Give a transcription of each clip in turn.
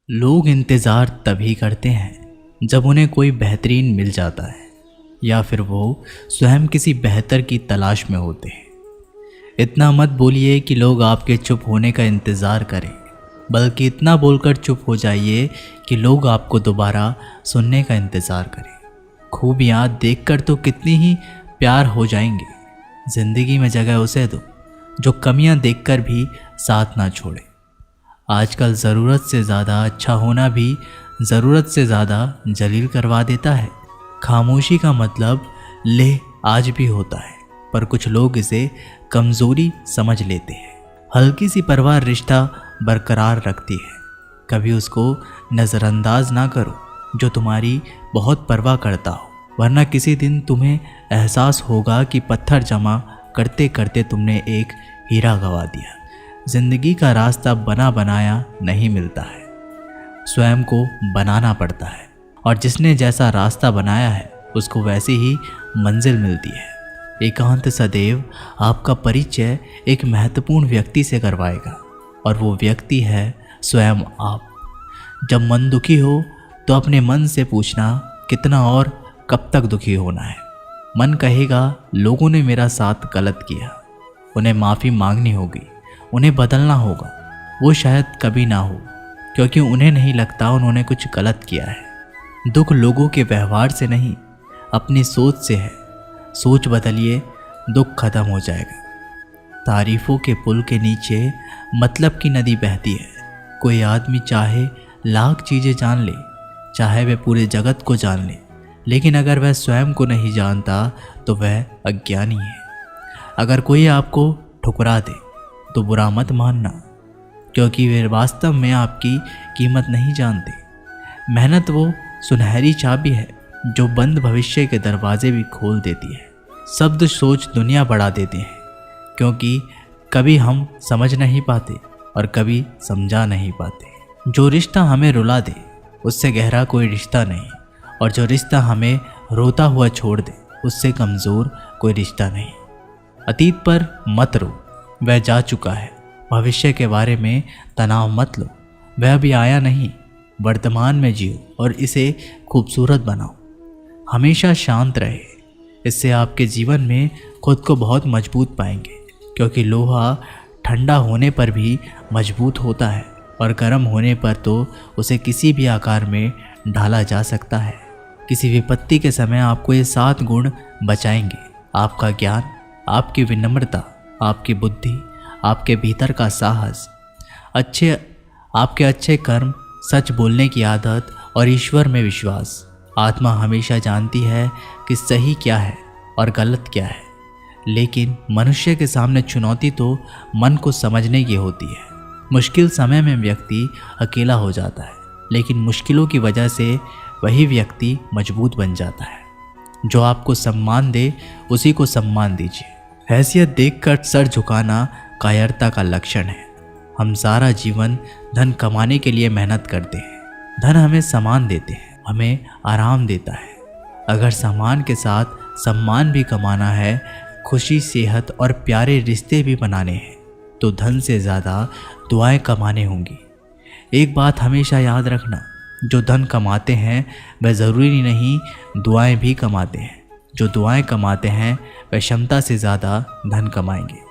लोग इंतज़ार तभी करते हैं जब उन्हें कोई बेहतरीन मिल जाता है या फिर वो स्वयं किसी बेहतर की तलाश में होते हैं। इतना मत बोलिए कि लोग आपके चुप होने का इंतज़ार करें, बल्कि इतना बोलकर चुप हो जाइए कि लोग आपको दोबारा सुनने का इंतज़ार करें। खूबियाँ देखकर तो कितनी ही प्यार हो जाएंगे। ज़िंदगी में जगह उसे दो जो कमियां देखकर भी साथ ना छोड़े। आजकल ज़रूरत से ज़्यादा अच्छा होना भी ज़रूरत से ज़्यादा जलील करवा देता है। खामोशी का मतलब ले आज भी होता है, पर कुछ लोग इसे कमज़ोरी समझ लेते हैं। हल्की सी परवाह रिश्ता बरकरार रखती है। कभी उसको नज़रअंदाज ना करो जो तुम्हारी बहुत परवाह करता हो, वरना किसी दिन तुम्हें एहसास होगा कि पत्थर जमा करते करते तुमने एक हीरा गंवा दिया। जिंदगी का रास्ता बना बनाया नहीं मिलता है, स्वयं को बनाना पड़ता है, और जिसने जैसा रास्ता बनाया है उसको वैसी ही मंजिल मिलती है। एकांत सदैव आपका परिचय एक महत्वपूर्ण व्यक्ति से करवाएगा, और वो व्यक्ति है स्वयं आप। जब मन दुखी हो तो अपने मन से पूछना कितना और कब तक दुखी होना है। मन कहेगा लोगों ने मेरा साथ गलत किया, उन्हें माफ़ी मांगनी होगी, उन्हें बदलना होगा। वो शायद कभी ना हो, क्योंकि उन्हें नहीं लगता उन्होंने कुछ गलत किया है। दुख लोगों के व्यवहार से नहीं, अपनी सोच से है। सोच बदलिए, दुख खत्म हो जाएगा। तारीफों के पुल के नीचे मतलब की नदी बहती है। कोई आदमी चाहे लाख चीज़ें जान ले, चाहे वह पूरे जगत को जान ले, लेकिन अगर वह स्वयं को नहीं जानता तो वह अज्ञानी है। अगर कोई आपको ठुकरा दे तो बुरा मत मानना, क्योंकि वे वास्तव में आपकी कीमत नहीं जानते। मेहनत वो सुनहरी चाबी है जो बंद भविष्य के दरवाजे भी खोल देती है। शब्द सोच दुनिया बढ़ा देते हैं, क्योंकि कभी हम समझ नहीं पाते और कभी समझा नहीं पाते। जो रिश्ता हमें रुला दे उससे गहरा कोई रिश्ता नहीं, और जो रिश्ता हमें रोता हुआ छोड़ दे उससे कमज़ोर कोई रिश्ता नहीं। अतीत पर मत रो, वह जा चुका है। भविष्य के बारे में तनाव मत लो, वह अभी आया नहीं। वर्तमान में जियो और इसे खूबसूरत बनाओ। हमेशा शांत रहे, इससे आपके जीवन में खुद को बहुत मजबूत पाएंगे, क्योंकि लोहा ठंडा होने पर भी मजबूत होता है, और गर्म होने पर तो उसे किसी भी आकार में ढाला जा सकता है। किसी विपत्ति के समय आपको ये 7 गुण बचाएंगे: आपका ज्ञान, आपकी विनम्रता, आपकी बुद्धि, आपके भीतर का साहस, आपके अच्छे कर्म, सच बोलने की आदत और ईश्वर में विश्वास। आत्मा हमेशा जानती है कि सही क्या है और गलत क्या है, लेकिन मनुष्य के सामने चुनौती तो मन को समझने की होती है। मुश्किल समय में व्यक्ति अकेला हो जाता है, लेकिन मुश्किलों की वजह से वही व्यक्ति मजबूत बन जाता है। जो आपको सम्मान दे उसी को सम्मान दीजिए। हैसियत देखकर सर झुकाना कायरता का लक्षण है। हम सारा जीवन धन कमाने के लिए मेहनत करते हैं। धन हमें सामान देते हैं, हमें आराम देता है। अगर सामान के साथ सम्मान भी कमाना है, खुशी, सेहत और प्यारे रिश्ते भी बनाने हैं, तो धन से ज़्यादा दुआएं कमाने होंगी। एक बात हमेशा याद रखना, जो धन कमाते हैं वह ज़रूरी नहीं दुआएं भी कमाते हैं। जो दुआएं कमाते हैं वह क्षमता से ज़्यादा धन कमाएंगे।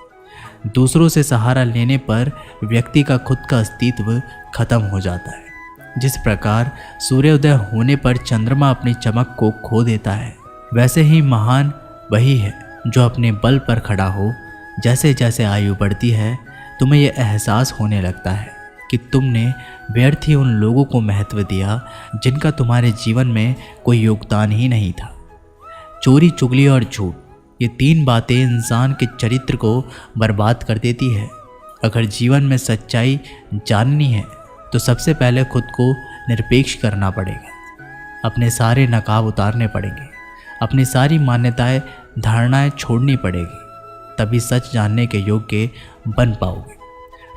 दूसरों से सहारा लेने पर व्यक्ति का खुद का अस्तित्व खत्म हो जाता है। जिस प्रकार सूर्योदय होने पर चंद्रमा अपनी चमक को खो देता है, वैसे ही महान वही है जो अपने बल पर खड़ा हो। जैसे जैसे आयु बढ़ती है, तुम्हें यह एहसास होने लगता है कि तुमने व्यर्थ ही उन लोगों को महत्व दिया जिनका तुम्हारे जीवन में कोई योगदान ही नहीं था। चोरी, चुगली और झूठ, ये 3 बातें इंसान के चरित्र को बर्बाद कर देती है। अगर जीवन में सच्चाई जाननी है तो सबसे पहले खुद को निरपेक्ष करना पड़ेगा। अपने सारे नकाब उतारने पड़ेंगे, अपनी सारी मान्यताएं, धारणाएं छोड़नी पड़ेगी, तभी सच जानने के योग्य बन पाओगे।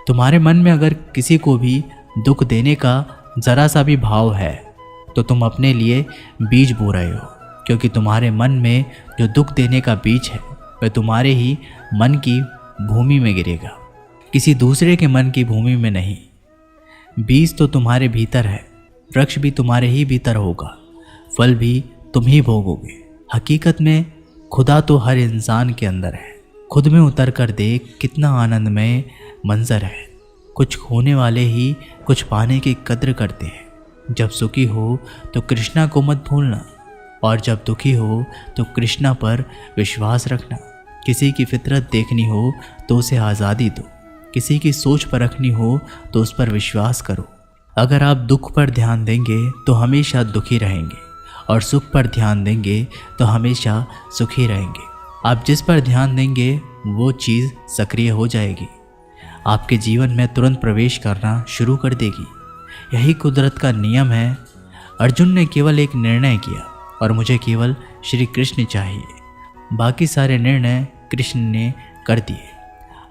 तुम्हारे मन में अगर किसी को भी दुख देने का ज़रा सा भी भाव है तो तुम अपने लिए बीज बो रहे हो, क्योंकि तुम्हारे मन में जो दुख देने का बीज है वह तुम्हारे ही मन की भूमि में गिरेगा, किसी दूसरे के मन की भूमि में नहीं। बीज तो तुम्हारे भीतर है, वृक्ष भी तुम्हारे ही भीतर होगा, फल भी तुम ही भोगोगे। हकीकत में खुदा तो हर इंसान के अंदर है। खुद में उतर कर देख कितना आनंदमय मंजर है। कुछ खोने वाले ही कुछ पाने की कद्र करते हैं। जब सुखी हो तो कृष्णा को मत भूलना, और जब दुखी हो तो कृष्णा पर विश्वास रखना। किसी की फितरत देखनी हो तो उसे आज़ादी दो, किसी की सोच परखनी हो तो उस पर विश्वास करो। अगर आप दुख पर ध्यान देंगे तो हमेशा दुखी रहेंगे, और सुख पर ध्यान देंगे तो हमेशा सुखी रहेंगे। आप जिस पर ध्यान देंगे वो चीज़ सक्रिय हो जाएगी, आपके जीवन में तुरंत प्रवेश करना शुरू कर देगी। यही कुदरत का नियम है। अर्जुन ने केवल एक निर्णय किया, और मुझे केवल श्री कृष्ण चाहिए। बाकी सारे निर्णय कृष्ण ने कर दिए।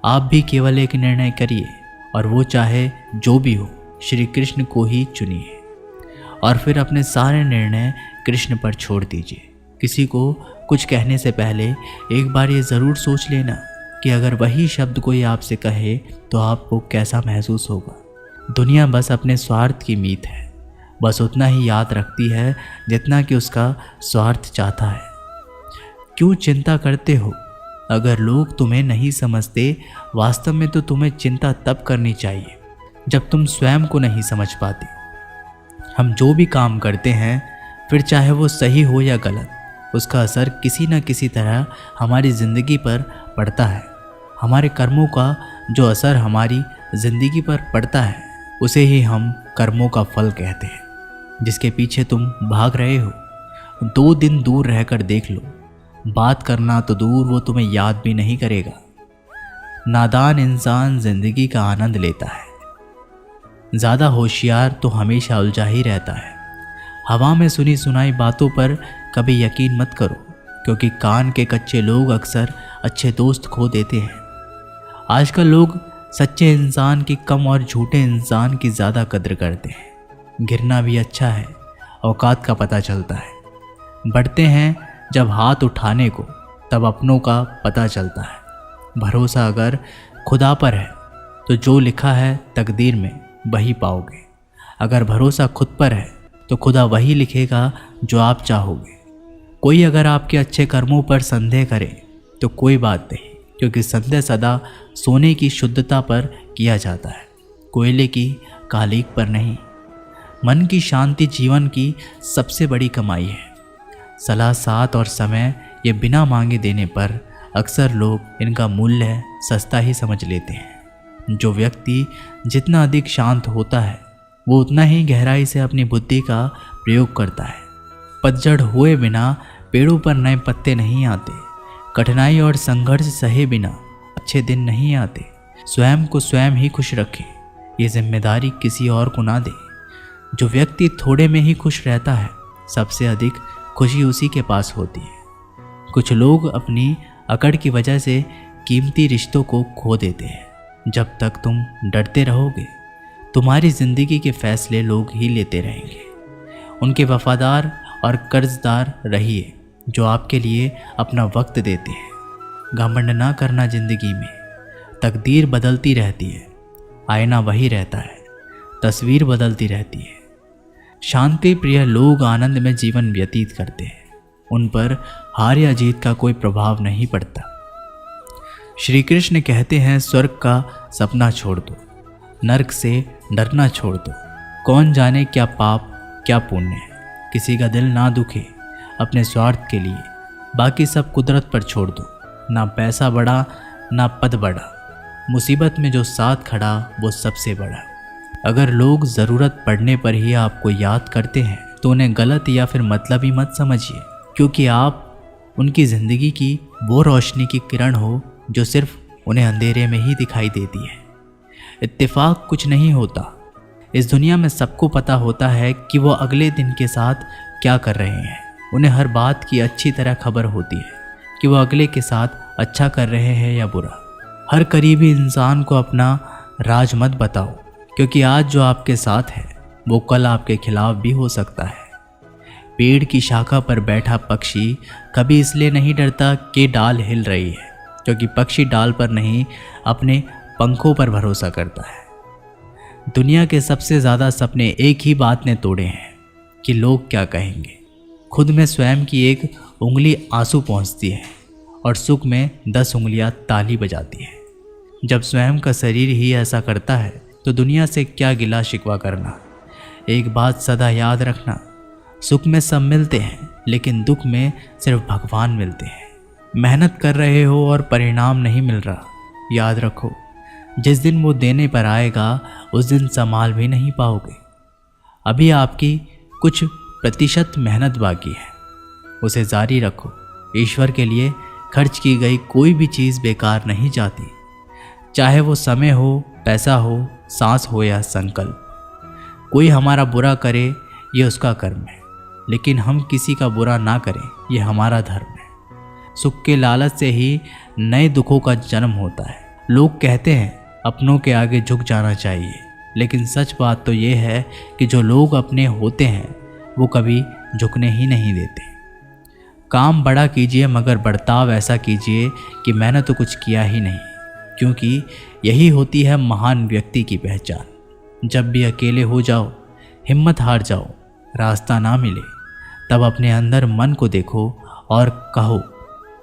आप भी केवल एक निर्णय करिए, और वो चाहे जो भी हो, श्री कृष्ण को ही चुनिए, और फिर अपने सारे निर्णय कृष्ण पर छोड़ दीजिए। किसी को कुछ कहने से पहले एक बार ये ज़रूर सोच लेना कि अगर वही शब्द कोई आपसे कहे तो आपको कैसा महसूस होगा। दुनिया बस अपने स्वार्थ की मीत है, बस उतना ही याद रखती है जितना कि उसका स्वार्थ चाहता है। क्यों चिंता करते हो? अगर लोग तुम्हें नहीं समझते, वास्तव में तो तुम्हें चिंता तब करनी चाहिए जब तुम स्वयं को नहीं समझ पाते। हम जो भी काम करते हैं, फिर चाहे वो सही हो या गलत, उसका असर किसी न किसी तरह हमारी ज़िंदगी पर पड़ता है। हमारे कर्मों का जो असर हमारी ज़िंदगी पर पड़ता है, उसे ही हम कर्मों का फल कहते हैं। जिसके पीछे तुम भाग रहे हो, 2 दिन दूर रहकर देख लो। बात करना तो दूर, वो तुम्हें याद भी नहीं करेगा। नादान इंसान ज़िंदगी का आनंद लेता है, ज़्यादा होशियार तो हमेशा उलझा ही रहता है। हवा में सुनी सुनाई बातों पर कभी यकीन मत करो, क्योंकि कान के कच्चे लोग अक्सर अच्छे दोस्त खो देते हैं। आजकल लोग सच्चे इंसान की कम और झूठे इंसान की ज़्यादा कद्र करते हैं। गिरना भी अच्छा है, औकात का पता चलता है। बढ़ते हैं जब हाथ उठाने को, तब अपनों का पता चलता है। भरोसा अगर खुदा पर है तो जो लिखा है तकदीर में वही पाओगे। अगर भरोसा खुद पर है तो खुदा वही लिखेगा जो आप चाहोगे। कोई अगर आपके अच्छे कर्मों पर संदेह करे तो कोई बात नहीं, क्योंकि संदेह सदा सोने की शुद्धता पर किया जाता है, कोयले की कालीक पर नहीं। मन की शांति जीवन की सबसे बड़ी कमाई है। सलाह साथ और समय ये बिना मांगे देने पर अक्सर लोग इनका मूल्य सस्ता ही समझ लेते हैं। जो व्यक्ति जितना अधिक शांत होता है, वो उतना ही गहराई से अपनी बुद्धि का प्रयोग करता है। पतझड़ हुए बिना पेड़ों पर नए पत्ते नहीं आते। कठिनाई और संघर्ष सहे बिना अच्छे दिन नहीं आते। स्वयं को स्वयं ही खुश रखें, ये जिम्मेदारी किसी और को ना दे। जो व्यक्ति थोड़े में ही खुश रहता है, सबसे अधिक खुशी उसी के पास होती है। कुछ लोग अपनी अकड़ की वजह से कीमती रिश्तों को खो देते हैं। जब तक तुम डरते रहोगे, तुम्हारी ज़िंदगी के फैसले लोग ही लेते रहेंगे। उनके वफादार और कर्जदार रहिए जो आपके लिए अपना वक्त देते हैं। घमंड ना करना ज़िंदगी में। तकदीर बदलती रहती है, आईना वही रहता है, तस्वीर बदलती रहती है। शांति प्रिय लोग आनंद में जीवन व्यतीत करते हैं। उन पर हार या जीत का कोई प्रभाव नहीं पड़ता। श्री कृष्ण कहते हैं, स्वर्ग का सपना छोड़ दो, नरक से डरना छोड़ दो। कौन जाने क्या पाप क्या पुण्य है। किसी का दिल ना दुखे अपने स्वार्थ के लिए। बाकी सब कुदरत पर छोड़ दो। ना पैसा बड़ा ना पद बड़ा, मुसीबत में जो साथ खड़ा वो सबसे बड़ा। अगर लोग ज़रूरत पड़ने पर ही आपको याद करते हैं तो उन्हें गलत या फिर मतलबी मत समझिए, क्योंकि आप उनकी ज़िंदगी की वो रोशनी की किरण हो जो सिर्फ उन्हें अंधेरे में ही दिखाई देती है। इत्तेफाक कुछ नहीं होता। इस दुनिया में सबको पता होता है कि वो अगले दिन के साथ क्या कर रहे हैं। उन्हें हर बात की अच्छी तरह खबर होती है कि वो अगले के साथ अच्छा कर रहे हैं या बुरा। हर करीबी इंसान को अपना राज मत बताओ, क्योंकि आज जो आपके साथ है वो कल आपके खिलाफ भी हो सकता है। पेड़ की शाखा पर बैठा पक्षी कभी इसलिए नहीं डरता कि डाल हिल रही है, क्योंकि पक्षी डाल पर नहीं अपने पंखों पर भरोसा करता है। दुनिया के सबसे ज़्यादा सपने एक ही बात ने तोड़े हैं कि लोग क्या कहेंगे। खुद में स्वयं की एक उंगली आंसू पहुँचती है और सुख में 10 उंगलियां ताली बजाती है। जब स्वयं का शरीर ही ऐसा करता है तो दुनिया से क्या गिला शिकवा करना। एक बात सदा याद रखना, सुख में सब मिलते हैं लेकिन दुख में सिर्फ भगवान मिलते हैं। मेहनत कर रहे हो और परिणाम नहीं मिल रहा, याद रखो जिस दिन वो देने पर आएगा उस दिन संभाल भी नहीं पाओगे। अभी आपकी कुछ प्रतिशत मेहनत बाकी है, उसे जारी रखो। ईश्वर के लिए खर्च की गई कोई भी चीज़ बेकार नहीं जाती, चाहे वो समय हो, पैसा हो, सांस हो या संकल्प। कोई हमारा बुरा करे ये उसका कर्म है, लेकिन हम किसी का बुरा ना करें ये हमारा धर्म है। सुख के लालच से ही नए दुखों का जन्म होता है। लोग कहते हैं अपनों के आगे झुक जाना चाहिए, लेकिन सच बात तो ये है कि जो लोग अपने होते हैं वो कभी झुकने ही नहीं देते। काम बड़ा कीजिए मगर बर्ताव ऐसा कीजिए कि मैंने तो कुछ किया ही नहीं, क्योंकि यही होती है महान व्यक्ति की पहचान। जब भी अकेले हो जाओ, हिम्मत हार जाओ, रास्ता ना मिले, तब अपने अंदर मन को देखो और कहो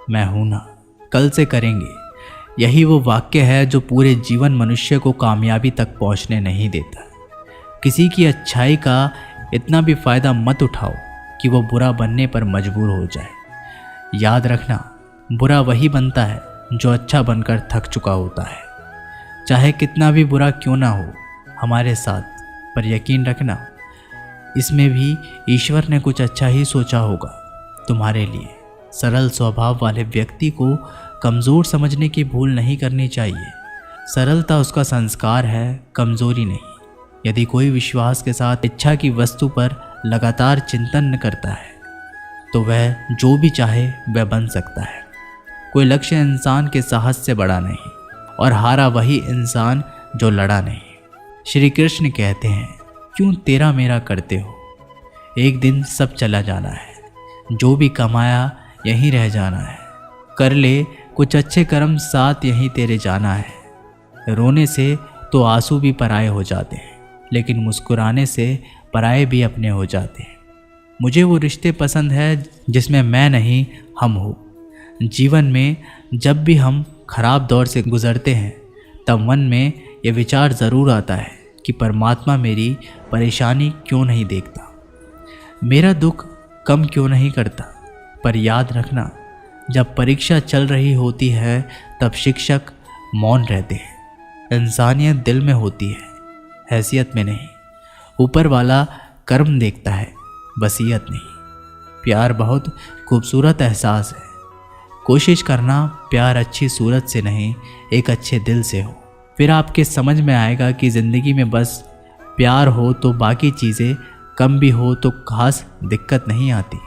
मैं हूं ना, कल से करेंगे। यही वो वाक्य है जो पूरे जीवन मनुष्य को कामयाबी तक पहुंचने नहीं देता। किसी की अच्छाई का इतना भी फ़ायदा मत उठाओ कि वो बुरा बनने पर मजबूर हो जाए। याद रखना, बुरा वही बनता है जो अच्छा बनकर थक चुका होता है। चाहे कितना भी बुरा क्यों ना हो हमारे साथ, पर यकीन रखना इसमें भी ईश्वर ने कुछ अच्छा ही सोचा होगा तुम्हारे लिए। सरल स्वभाव वाले व्यक्ति को कमज़ोर समझने की भूल नहीं करनी चाहिए। सरलता उसका संस्कार है, कमज़ोरी नहीं। यदि कोई विश्वास के साथ इच्छा की वस्तु पर लगातार चिंतन करता है तो वह जो भी चाहे वह बन सकता है। कोई लक्ष्य इंसान के साहस से बड़ा नहीं, और हारा वही इंसान जो लड़ा नहीं। श्री कृष्ण कहते हैं क्यों तेरा मेरा करते हो, एक दिन सब चला जाना है, जो भी कमाया यहीं रह जाना है। कर ले कुछ अच्छे कर्म, साथ यहीं तेरे जाना है। रोने से तो आंसू भी पराये हो जाते हैं, लेकिन मुस्कुराने से पराये भी अपने हो जाते हैं। मुझे वो रिश्ते पसंद है जिसमें मैं नहीं हम हो। जीवन में जब भी हम खराब दौर से गुजरते हैं तब मन में ये विचार ज़रूर आता है कि परमात्मा मेरी परेशानी क्यों नहीं देखता, मेरा दुख कम क्यों नहीं करता। पर याद रखना, जब परीक्षा चल रही होती है तब शिक्षक मौन रहते हैं। इंसानियत दिल में होती है, हैसियत में नहीं। ऊपर वाला कर्म देखता है, वसीयत नहीं। प्यार बहुत खूबसूरत एहसास है। कोशिश करना प्यार अच्छी सूरत से नहीं, एक अच्छे दिल से हो। फिर आपके समझ में आएगा कि ज़िंदगी में बस प्यार हो तो बाकी चीज़ें कम भी हो तो खास दिक्कत नहीं आती।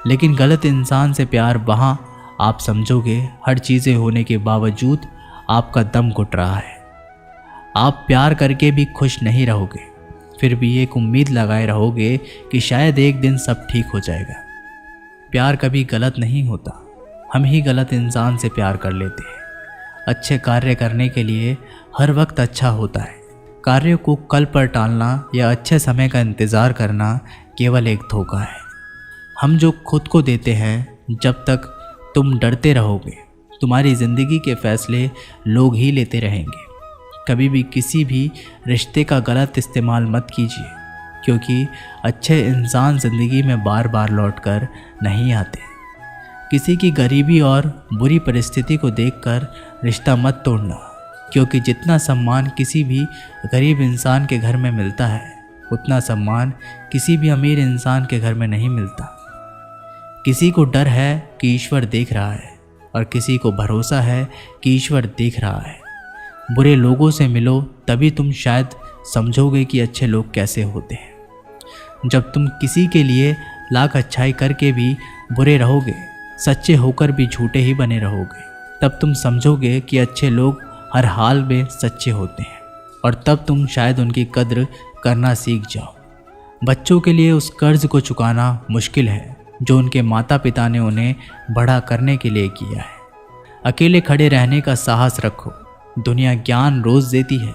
लेकिन गलत इंसान से प्यार, वहाँ आप समझोगे हर चीज़ें होने के बावजूद आपका दम घुट रहा है। आप प्यार करके भी खुश नहीं रहोगे, फिर भी एक उम्मीद लगाए रहोगे कि शायद एक दिन सब ठीक हो जाएगा। प्यार कभी गलत नहीं होता, हम ही गलत इंसान से प्यार कर लेते हैं। अच्छे कार्य करने के लिए हर वक्त अच्छा होता है। कार्य को कल पर टालना या अच्छे समय का इंतज़ार करना केवल एक धोखा है। हम जो खुद को देते हैं, जब तक तुम डरते रहोगे तुम्हारी ज़िंदगी के फैसले लोग ही लेते रहेंगे। कभी भी किसी भी रिश्ते का गलत इस्तेमाल मत कीजिए, क्योंकि अच्छे इंसान ज़िंदगी में बार बार लौट कर नहीं आते। किसी की गरीबी और बुरी परिस्थिति को देखकर रिश्ता मत तोड़ना, क्योंकि जितना सम्मान किसी भी गरीब इंसान के घर में मिलता है उतना सम्मान किसी भी अमीर इंसान के घर में नहीं मिलता। किसी को डर है कि ईश्वर देख रहा है, और किसी को भरोसा है कि ईश्वर देख रहा है। बुरे लोगों से मिलो, तभी तुम शायद समझोगे कि अच्छे लोग कैसे होते हैं। जब तुम किसी के लिए लाख अच्छाई करके भी बुरे रहोगे, सच्चे होकर भी झूठे ही बने रहोगे, तब तुम समझोगे कि अच्छे लोग हर हाल में सच्चे होते हैं, और तब तुम शायद उनकी कद्र करना सीख जाओ। बच्चों के लिए उस कर्ज को चुकाना मुश्किल है जो उनके माता पिता ने उन्हें बड़ा करने के लिए किया है। अकेले खड़े रहने का साहस रखो। दुनिया ज्ञान रोज़ देती है,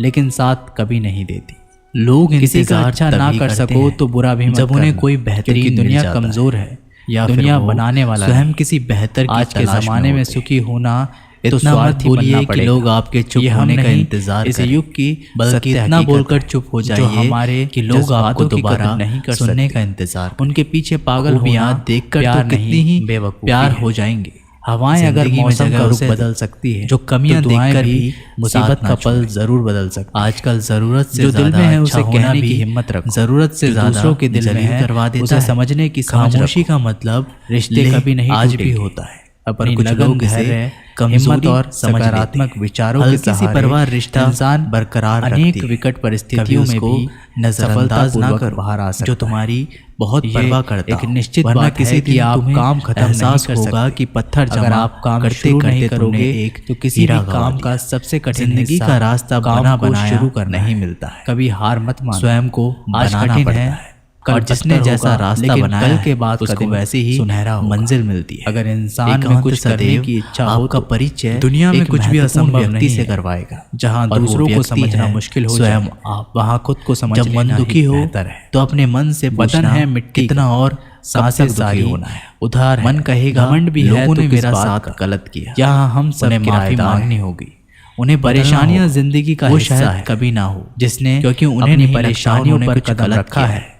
लेकिन साथ कभी नहीं देती। लोग किसी का अच्छा ना कर सको तो बुरा भी मत जब उन्हें करना, कोई बेहतरीन क्योंकि दुनिया मिल जाता कमजोर है या दुनिया फिर वो बनाने वाला स्वयं नहीं। किसी बेहतर की आज के तलाश ज़माने में होते हैं। सुखी होना तो इतना मत स्वार्थी बोलिए बनना कि पड़ेगा। लोग आपके चुप ये हम होने का नहीं, इंतजार इस करें, युग की बल्कि सत्य इतना हकीकत बोलकर है, चुप हो जो जाइए हमारे कि लोग आपको जज्बातों की दोबारा कदर नहीं कर सुनने सकते। का इंतजार करें। उनके पीछे पागल खूबियां होना देखकर प्यार तो कितनी नहीं, ही बेवकूफी प्यार है। हो जाएंगे। हवाएं अगर जिंदगी में मौसम जगह का रुख उसे बदल सकती है जो कमियां तो दुआएं देखकर भी भी मुसीबत साथ ना का पल छोड़ें। जरूर बदल सकती है। आजकल जरूरत से जो दिल ज्यादा में है अच्छा उसे होना कहने भी की हिम्मत रखो। जरूरत से जो ज्यादा दूसरों के दिल में जलील है करवा देता उसे है। समझने की समझ खामोशी रखो। का मतलब रिश्ते लेह कभी नहीं आज भी टूटेंगे। होता है, अपनी पर कुछ लगन, लोग इसे धैर्य, कमजोरी हिम्मत और समझ लेते सकारात्मक हैं। विचारों के हल्की सी सहारे परिवार रिश्ता इंसान बरकरार अनेक रखती है। विकट कभी परिस्थितियों में उसको भी नजरअंदाज ना सफलतापूर्वक करो बाहर आ सकता जो है। तुम्हारी बहुत ये परवाह करता एक हो। निश्चित वरना बात किसी है कि दिन आप तुम्हें काम खत्म नहीं एहसास कर होगा सकते। कि पत्थर अगर जमा आप काम करते शुरू नहीं करते करोगे तुमने एक तो किसी हीरा भी गंवा काम दिया। का सबसे कठिन जिंदगी हिस्सा का रास्ता काम बना को बनाया शुरू करना नहीं है। मिलता है, कभी हार मत मानो। स्वयं को आज बनाना कठिन पड़ता है, है। कल और जिसने पत्थर जैसा होगा, रास्ता लेकिन बनाया कल है, के बाद का उसको दिन वैसे ही सुनहरा होगा। मंजिल मिलती है। अगर इंसान में एकांत कुछ करने सदैव की इच्छा हो आपका तो परिचय दुनिया में एक कुछ भी महत्वपूर्ण असंभव व्यक्ति नहीं से है। करवाएगा। जहाँ और वो दूसरों को व्यक्ति समझना है मुश्किल हो स्वयं जाए, आप। वहाँ खुद को समझ जब मन लेना दुखी ही हो बेहतर है। तो अपने मन से बदन पूछना है मिट्टी कितना का, और सांसें कब तक सारी दुखी होना है। उधार है। मन कहेगा घमंड भी है लोगों तो ने किस मेरा बात साथ का। गलत किया। यहाँ हम सब उन्हें माफी किराएदार मांगनी हैं। होगी। उन्हें परेशानियां जिंदगी का वो हिस्सा शायद है, कभी ना हो जिसने क्योंकि उन्हें अपनी नहीं लगता परेशानियों उन्होंने पर कुछ कदम गलत रखा किया है।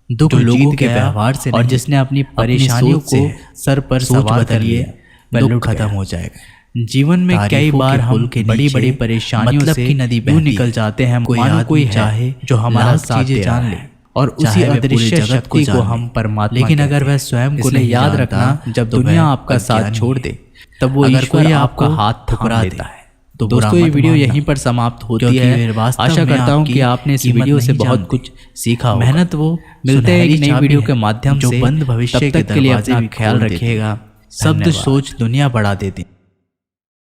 दुख जो लोगों जीत के गया व्यवहार से और नहीं, जिसने अपनी परेशानियों सोच से को सर पर सोच सवार कर बदलिए, लिया, दुख दुख खत्म गया। हो जाएगा। जीवन में कई तारीफों बार के हम पुल के बड़ी नीचे बड़ी परेशानियों मतलब से की नदी यूं बहती निकल है। जाते हैं कोई मानो आदमी कोई है चाहे जो हमारा लाख साथ चीजें दे जान रहा ले है और उसी चाहे वह पूरे अदृश्य जगत को शक्ति को जान हम ले, परमात्मा लेकिन कहते अगर हैं। वह स्वयं को इसलिए नहीं याद जानता, रखना, जब तो दुनिया वह आपका साथ अज्ञानी छोड़ है। दे तब वो अगर ईश्वर कोई आपका आपको हाथ ठुकरा थाम दे, देता है। तो दोस्तों बुरा ये मत वीडियो मानना, यहीं पर समाप्त होती क्योंकि है। वे वास्तव आशा में करता हूँ आपकी कि आपने इस कीमत वीडियो से नहीं बहुत जानते। कुछ सीखा होगा। मेहनत वो मिलते हैं एक सुनहरी नई चाबी वीडियो है के माध्यम जो से। बंद भविष्य तब के तक के लिए दरवाजे अपना भी ख्याल खोल देती है। रखिएगा। शब्द धन्यवाद। सोच दुनिया बढ़ा देती।